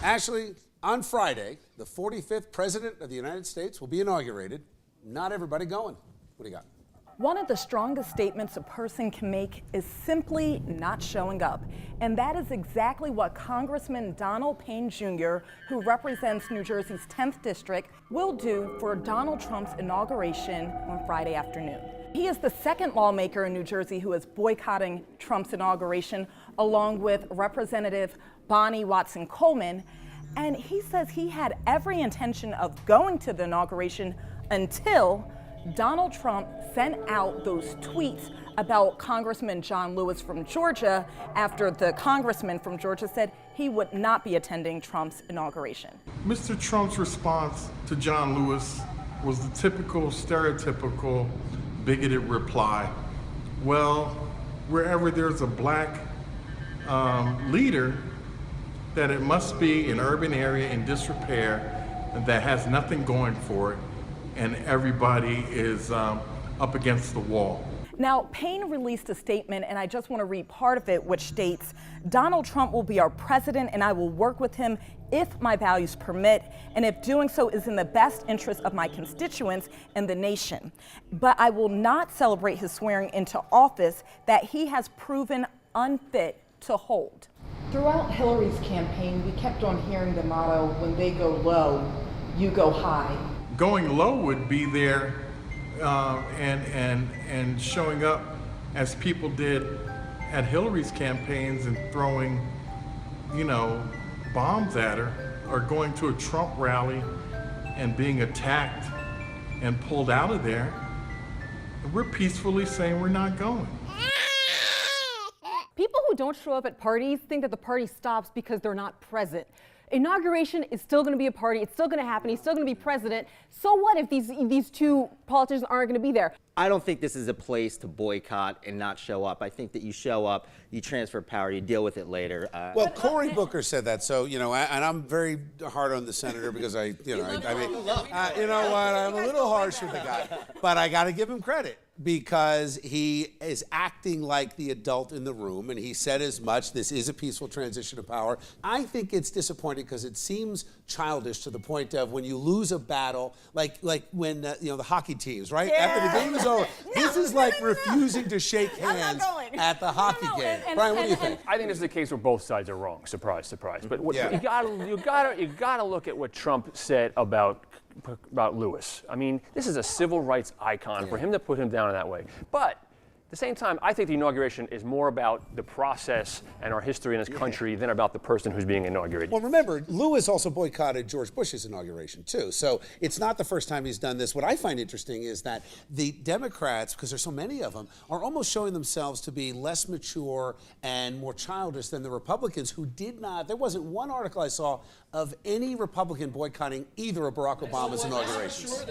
Ashley, on Friday, the 45th President of the United States will be inaugurated. Not everybody going. What do you got? One of the strongest statements a person can make is simply not showing up. And that is exactly what Congressman Payne Jr., who represents New Jersey's 10th district, will do for Donald Trump's inauguration on Friday afternoon. He is the second lawmaker in New Jersey who is boycotting Trump's inauguration, along with Representative Watson Coleman. And he says he had every intention of going to the inauguration until Donald Trump sent out those tweets about Congressman John Lewis from Georgia after the congressman from Georgia said he would not be attending Trump's inauguration. Mr. Trump's response to John Lewis was the typical, stereotypical, bigoted reply. Well, wherever there's a black leader, that it must be an urban area in disrepair that has nothing going for it, and everybody is up against the wall. Now, Payne released a statement, and I just want to read part of it, which states, "Donald Trump will be our president, and I will work with him if my values permit, and if doing so is in the best interest of my constituents and the nation. But I will not celebrate his swearing into office that he has proven unfit to hold." Throughout Hillary's campaign, we kept on hearing the motto, "When they go low, you go high." Going low would be there and showing up as people did at Hillary's campaigns and throwing, bombs at her, or going to a Trump rally and being attacked and pulled out of there. We're peacefully saying we're not going. People who don't show up at parties think that the party stops because they're not present. Inauguration is still going to be a party. It's still going to happen. He's still going to be president. So what if these two politicians aren't going to be there? I don't think this is a place to boycott and not show up. I think that you show up, you transfer power, you deal with it later. Well, Cory Booker said that, so, and I'm very hard on the senator because you know what, I'm a little harsh with the guy, but I got to give him credit because he is acting like the adult in the room, and he said as much. This is a peaceful transition of power. I think it's disappointing because it seems childish to the point of when you lose a battle, like when the hockey teams, right? Yeah. After the game is over, this is like refusing to shake hands at the hockky game. Brian, what do you think? I think this is a case where both sides are wrong. Surprise, surprise. But you gotta look at what Trump said about Lewis. I mean, this is a civil rights icon for him to put him down in that way. But at the same time, I think the inauguration is more about the process and our history in this country than about the person who's being inaugurated. Well, remember, Lewis also boycotted George Bush's inauguration, too. So it's not the first time he's done this. What I find interesting is that the Democrats, because there's so many of them, are almost showing themselves to be less mature and more childish than the Republicans, who did not. There wasn't one article I saw of any Republican boycotting either of Barack Obama's inaugurations.